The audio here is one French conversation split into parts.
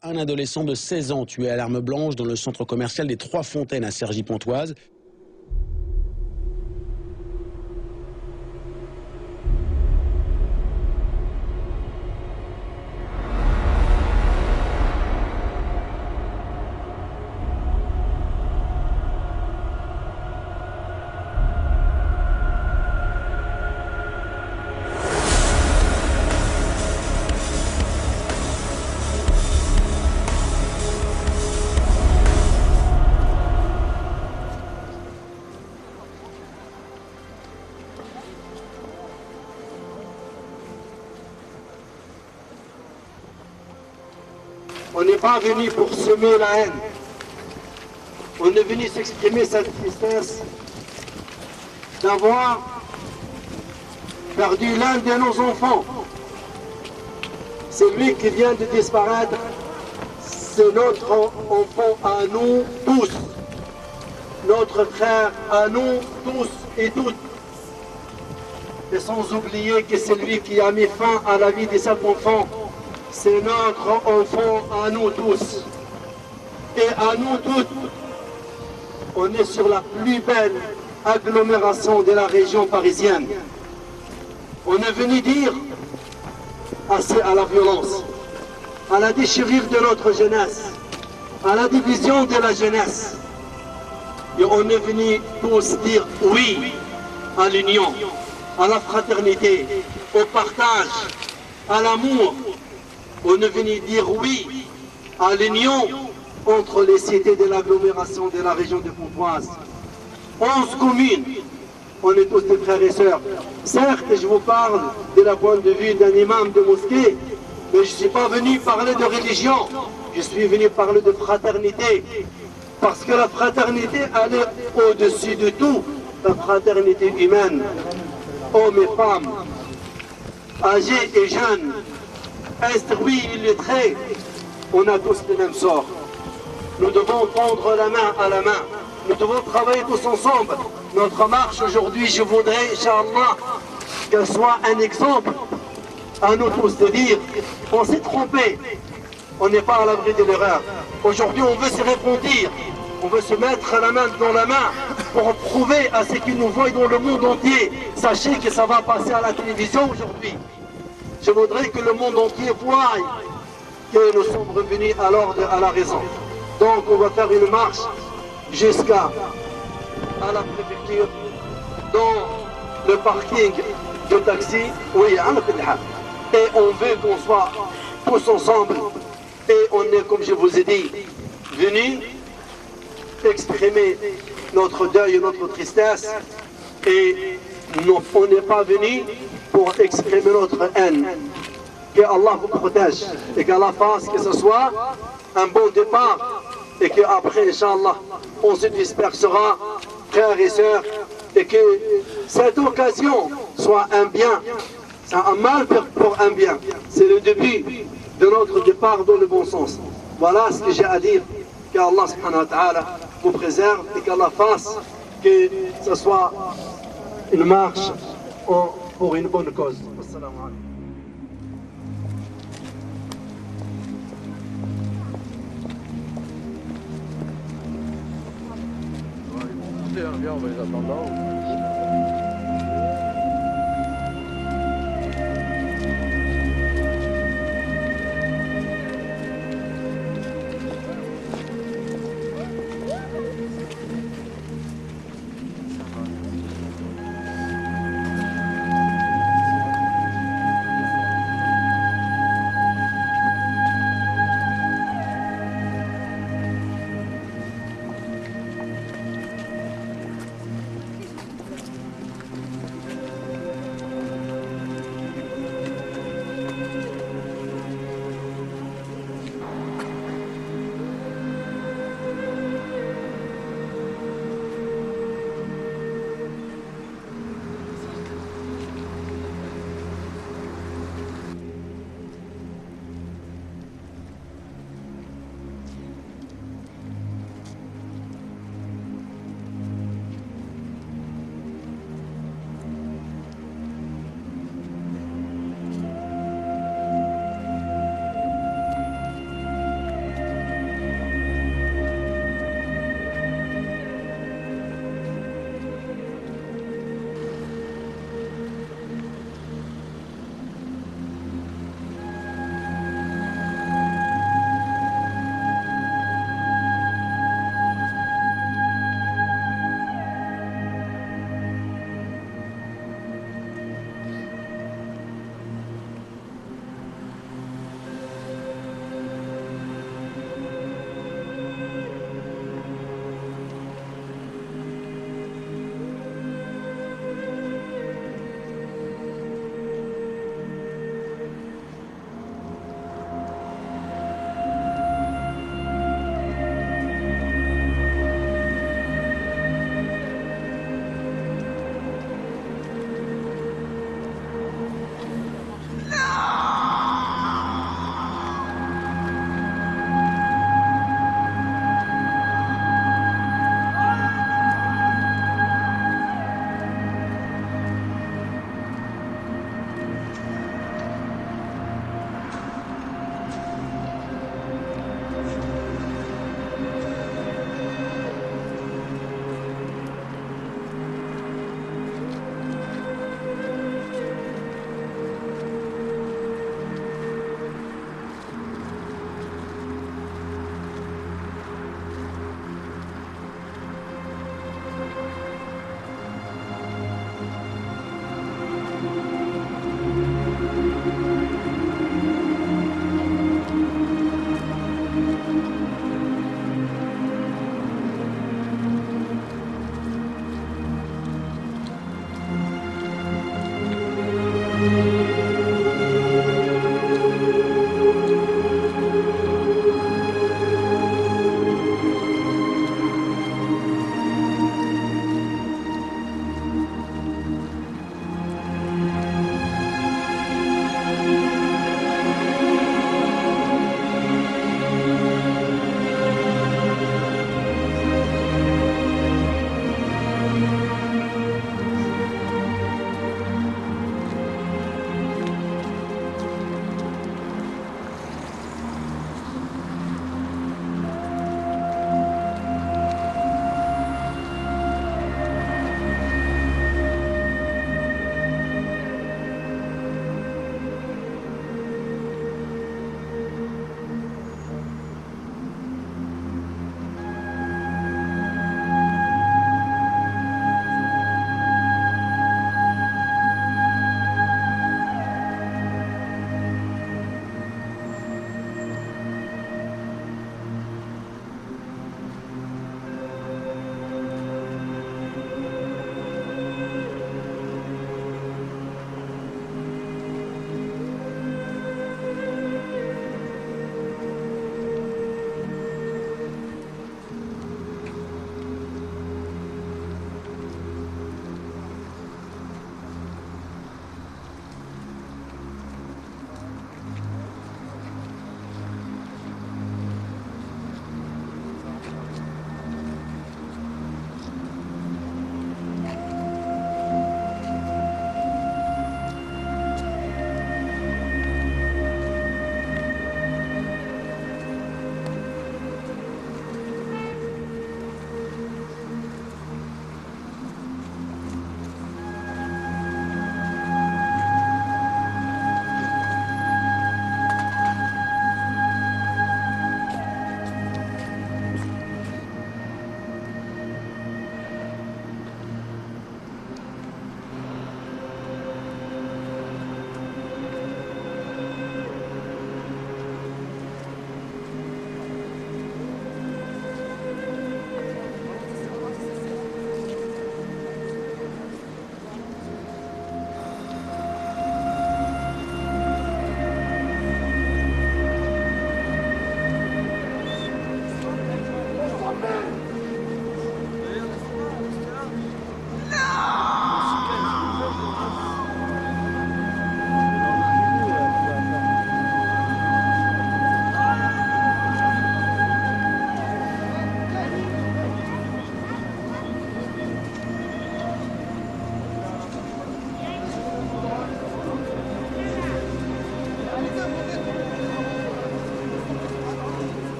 Un adolescent de 16 ans tué à l'arme blanche dans le centre commercial des Trois Fontaines à Cergy-Pontoise. On n'est pas venu pour semer la haine. On est venu s'exprimer cette tristesse d'avoir perdu l'un de nos enfants. C'est lui qui vient de disparaître. C'est notre enfant à nous tous. Notre frère à nous tous et toutes. Et sans oublier que c'est lui qui a mis fin à la vie de cet enfant. C'est notre enfant à nous tous. Et à nous toutes, on est sur la plus belle agglomération de la région parisienne. On est venu dire assez à la violence, à la déchirure de notre jeunesse, à la division de la jeunesse. Et on est venu tous dire oui à l'union, à la fraternité, au partage, à l'amour. On est venu dire oui à l'union entre les cités de l'agglomération de la région de Pontoise. 11 communes, on est tous des frères et sœurs. Certes, je vous parle de la point de vue d'un imam de mosquée, mais je ne suis pas venu parler de religion, je suis venu parler de fraternité. Parce que la fraternité, elle est au-dessus de tout, la fraternité humaine. Hommes et femmes, âgés et jeunes, instruits, illettrés, on a tous le même sort. Nous devons prendre la main à la main. Nous devons travailler tous ensemble. Notre marche aujourd'hui, je voudrais, Inch'Allah, qu'elle soit un exemple à nous tous de dire, on s'est trompé, on n'est pas à l'abri de l'erreur. Aujourd'hui, on veut se repentir, on veut se mettre la main dans la main pour prouver à ceux qui nous voient dans le monde entier. Sachez que ça va passer à la télévision aujourd'hui. Je voudrais que le monde entier voie que nous sommes revenus à l'ordre, à la raison. Donc on va faire une marche jusqu'à la préfecture, dans le parking de taxi. Oui, et on veut qu'on soit tous ensemble. Et on est, comme je vous ai dit, venus exprimer notre deuil, notre tristesse. Et on n'est pas venus pour exprimer notre haine. Que Allah vous protège et qu'Allah fasse que ce soit un bon départ et qu'après, Inch'Allah, on se dispersera, frères et sœurs, et que cette occasion soit un bien, c'est un mal pour un bien. C'est le début de notre départ dans le bon sens. Voilà ce que j'ai à dire. Qu'Allah subhanahu wa ta'ala vous préserve et qu'Allah fasse que ce soit une marche pour une bonne cause. Assalamu alaikum. Viens, on va les attendre là.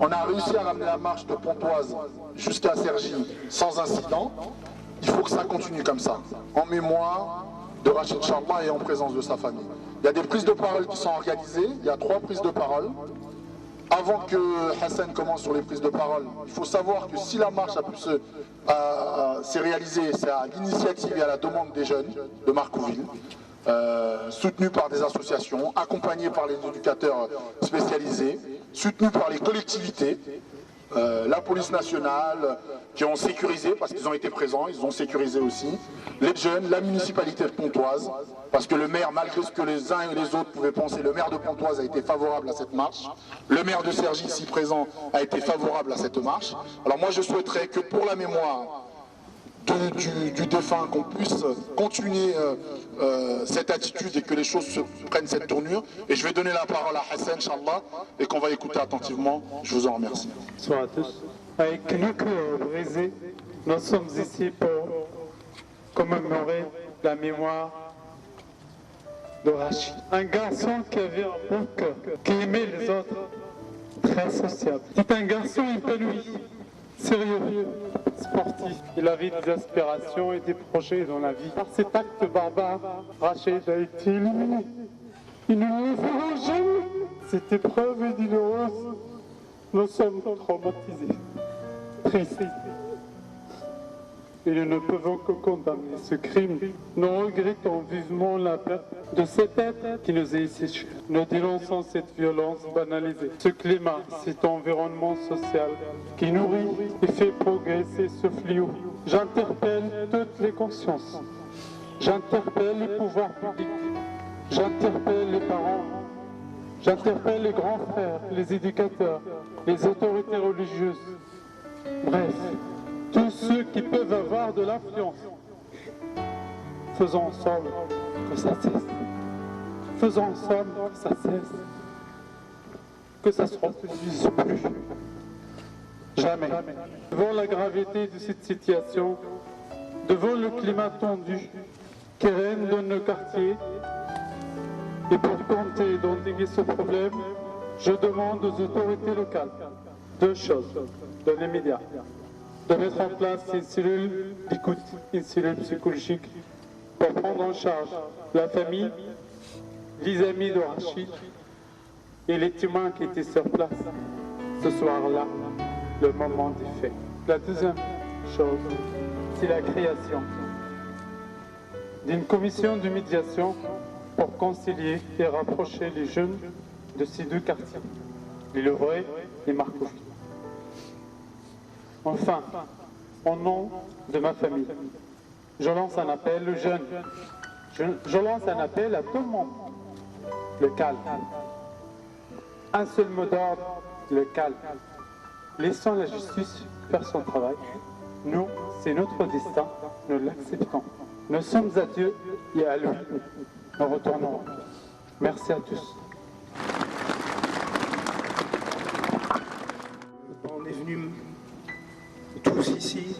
On a réussi à ramener la marche de Pontoise jusqu'à Cergy sans incident. Il faut que ça continue comme ça, en mémoire de Rachid Charba et en présence de sa famille. Il y a des prises de parole qui sont organisées, il y a 3 prises de parole. Avant que Hassan commence sur les prises de parole, il faut savoir que si la marche a pu s'est réalisée, c'est à l'initiative et à la demande des jeunes de Marcouville, soutenus par des associations, accompagnés par les éducateurs spécialisés, soutenus par les collectivités, la police nationale, qui ont sécurisé, parce qu'ils ont été présents, ils ont sécurisé aussi, les jeunes, la municipalité de Pontoise, parce que le maire, malgré ce que les uns et les autres pouvaient penser, le maire de Pontoise a été favorable à cette marche, le maire de Cergy, ici présent, a été favorable à cette marche. Alors moi je souhaiterais que pour la mémoire du défunt, qu'on puisse continuer cette attitude et que les choses prennent cette tournure. Et je vais donner la parole à Hassan, Inch'Allah, et qu'on va écouter attentivement. Je vous en remercie. Bonsoir à tous. Avec le cœur brisé, nous sommes ici pour commémorer la mémoire de Rachid. Un garçon qui avait un bon cœur, qui aimait les autres, très sociable. C'est un garçon épanoui, sérieux, sportif. Il avait des aspirations et des projets dans la vie. Par cet acte barbare, Rachid a été éliminé. Il ne le verra jamais. Cette épreuve est douloureuse. Nous sommes traumatisés, tristes. Et nous ne pouvons que condamner ce crime. Nous regrettons vivement la perte de cet être qui nous est si cher. Nous dénonçons cette violence banalisée, ce climat, cet environnement social qui nourrit et fait progresser ce fléau. J'interpelle toutes les consciences. J'interpelle les pouvoirs publics. J'interpelle les parents. J'interpelle les grands frères, les éducateurs, les autorités religieuses. Bref, tous ceux qui peuvent avoir de l'influence. Faisons ensemble que ça cesse. Faisons ensemble que ça cesse. Que ça se reproduise plus. Jamais. Devant la gravité de cette situation, devant le climat tendu qui règne dans nos quartiers, et pour tenter d'endiguer ce problème, je demande aux autorités locales 2 choses dans les médias. De mettre en place une cellule d'écoute, une cellule psychologique pour prendre en charge la famille, les amis de Rachid et les témoins qui étaient sur place ce soir-là, le moment des faits. La deuxième chose, c'est la création d'une commission de médiation pour concilier et rapprocher les jeunes de ces 2 quartiers, les Levrets et Marcouville. Enfin, au nom de ma famille, je lance un appel aux jeunes. Je lance un appel à tout le monde. Le calme. Un seul mot d'ordre, le calme. Laissons la justice faire son travail. Nous, c'est notre destin, nous l'acceptons. Nous sommes à Dieu et à lui. Nous retournons. Merci à tous. On est venus tous ici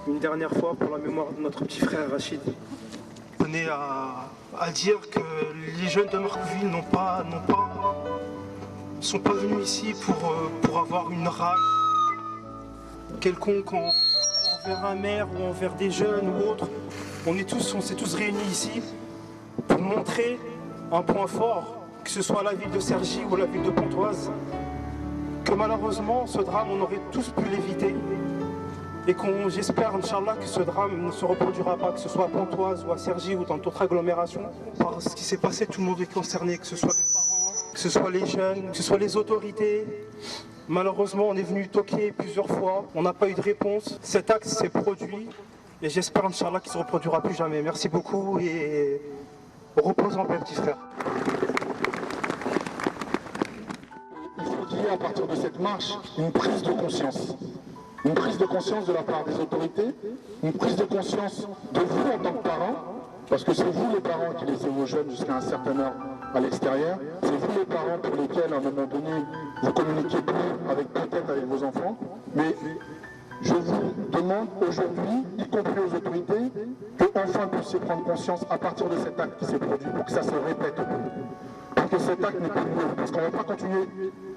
une dernière fois pour la mémoire de notre petit frère Rachid. On tenait à dire que les jeunes de Marcouville sont pas venus ici pour avoir une rage quelconque envers un maire ou envers des jeunes ou autres. On s'est tous réunis ici pour montrer un point fort, que ce soit la ville de Cergy ou la ville de Pontoise, que malheureusement ce drame on aurait tous pu l'éviter. Et j'espère, Inch'Allah, que ce drame ne se reproduira pas, que ce soit à Pontoise ou à Cergy ou dans d'autres agglomérations. Par ce qui s'est passé, tout le monde est concerné, que ce soit les parents, que ce soit les jeunes, que ce soit les autorités. Malheureusement, on est venu toquer plusieurs fois, on n'a pas eu de réponse. Cet acte s'est produit et j'espère, Inch'Allah, qu'il ne se reproduira plus jamais. Merci beaucoup et repose en paix, petit frère. Il faut qu'il y ait à partir de cette marche une prise de conscience. Une prise de conscience de la part des autorités, une prise de conscience de vous en tant que parents, parce que c'est vous les parents qui laissez vos jeunes jusqu'à un certain heure à l'extérieur, c'est vous les parents pour lesquels à un moment donné vous communiquez plus avec peut-être avec vos enfants, mais je vous demande aujourd'hui, y compris aux autorités, que enfin puissiez prendre conscience à partir de cet acte qui s'est produit pour que ça se répète plus. Alors que cet acte n'est pas nouveau, parce qu'on ne va pas continuer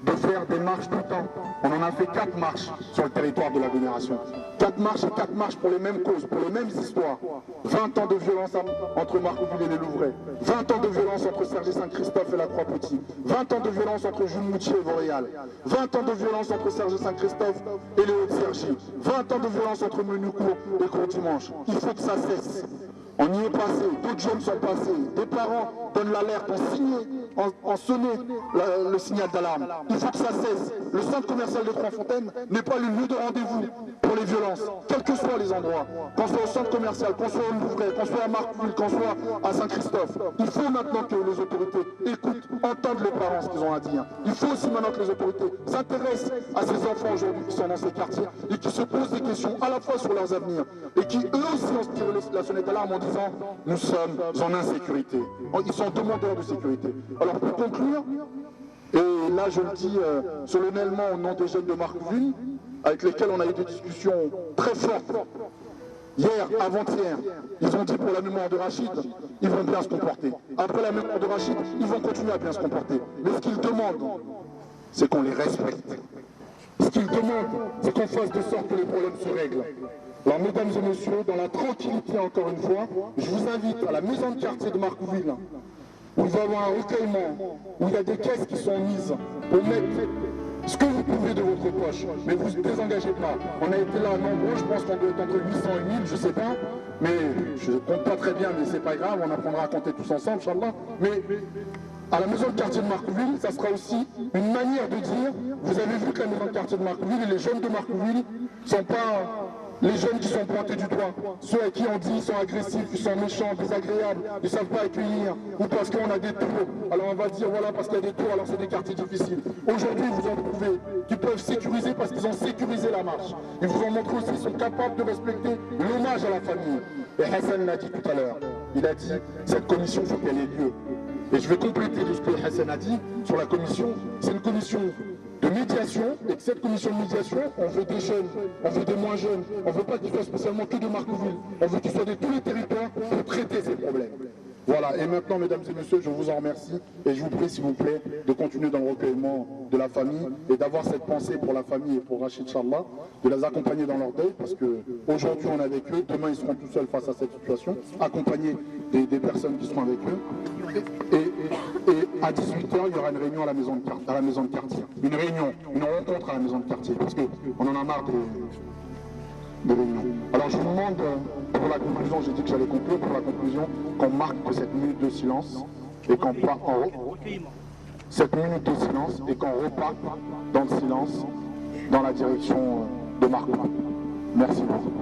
de faire des marches tout le temps. On en a fait 4 marches sur le territoire de l'agglomération. 4 marches et 4 marches pour les mêmes causes, pour les mêmes histoires. 20 ans de violence entre Marcouville et les Louvrais. 20 ans de violence entre Cergy-Saint-Christophe et la Croix-Petit. 20 ans de violence entre Jules Moutier et Vauréal. 20 ans de violence entre Cergy-Saint-Christophe et les Hauts-de-Cergy. 20 ans de violence entre Menucourt et Court-Dimanche. Il faut que ça cesse. On y est passé, d'autres jeunes sont passés, des parents donnent l'alerte, ont sonné le signal d'alarme. Il faut que ça cesse. Le centre commercial de Trois-Fontaines n'est pas le lieu de rendez-vous pour les violences, quels que soient les endroits. Qu'on soit au centre commercial, qu'on soit au Louvray, qu'on soit à Marcouville, qu'on soit à Saint-Christophe. Il faut maintenant que les autorités écoutent, entendent les parents ce qu'ils ont à dire. Il faut aussi maintenant que les autorités s'intéressent à ces enfants aujourd'hui qui sont dans ces quartiers et qui se posent des questions à la fois sur leurs avenirs et qui eux aussi ont tiré la sonnette d'alarme en disant nous sommes en insécurité. Ils sont demandeurs de sécurité. Alors pour conclure, et là je le dis solennellement au nom des jeunes de Marcouville, avec lesquels on a eu des discussions très fortes, hier, avant-hier, ils ont dit pour la mémoire de Rachid, ils vont bien se comporter. Après la mémoire de Rachid, ils vont continuer à bien se comporter. Mais ce qu'ils demandent, c'est qu'on les respecte. Ce qu'ils demandent, c'est qu'on fasse de sorte que les problèmes se règlent. Alors, mesdames et messieurs, dans la tranquillité, encore une fois, je vous invite à la maison de quartier de Marcouville, où il va y avoir un recueillement, où il y a des caisses qui sont mises pour mettre ce que vous pouvez de votre poche, mais vous ne désengagez pas. On a été là nombreux, je pense qu'on doit être entre 800 et 1000, je ne sais pas, mais je ne compte pas très bien, mais c'est pas grave, on apprendra à compter tous ensemble, Inch'Allah. Mais à la maison de quartier de Marcouville, ça sera aussi une manière de dire, vous avez vu que la maison de quartier de Marcouville et les jeunes de Marcouville ne sont pas les jeunes qui sont pointés du doigt, ceux à qui on dit ils sont agressifs, ils sont méchants, désagréables, ils ne savent pas accueillir, ou parce qu'on a des tours. Alors on va dire voilà parce qu'il y a des tours, alors c'est des quartiers difficiles. Aujourd'hui vous en trouvez qui peuvent sécuriser parce qu'ils ont sécurisé la marche. Ils vous ont montré aussi qu'ils sont capables de respecter l'hommage à la famille. Et Hassan l'a dit tout à l'heure, il a dit cette commission il faut qu'elle ait lieu. Et je vais compléter de ce que Hassan a dit sur la commission, c'est une commission de médiation, et que cette commission de médiation, on veut des jeunes, on veut des moins jeunes, on ne veut pas qu'ils soient spécialement que de Marcouville, on veut qu'ils soient de tous les territoires pour traiter ces problèmes. Voilà, et maintenant, mesdames et messieurs, je vous en remercie, et je vous prie, s'il vous plaît, de continuer dans le recueillement de la famille, et d'avoir cette pensée pour la famille et pour Rachid Inch'Allah, de les accompagner dans leur deuil, parce qu'aujourd'hui on est avec eux, demain ils seront tout seuls face à cette situation, accompagnés des personnes qui seront avec eux, et à 18h, il y aura une réunion à la maison de quartier. Une réunion, une rencontre à la maison de quartier, parce qu'on en a marre de réunions. Alors je vous demande, pour la conclusion, j'ai dit que j'allais conclure, pour la conclusion, qu'on marque cette minute de silence, et qu'on part en haut, cette minute de silence, et qu'on reparte dans le silence, dans la direction de Marcouville. Merci beaucoup.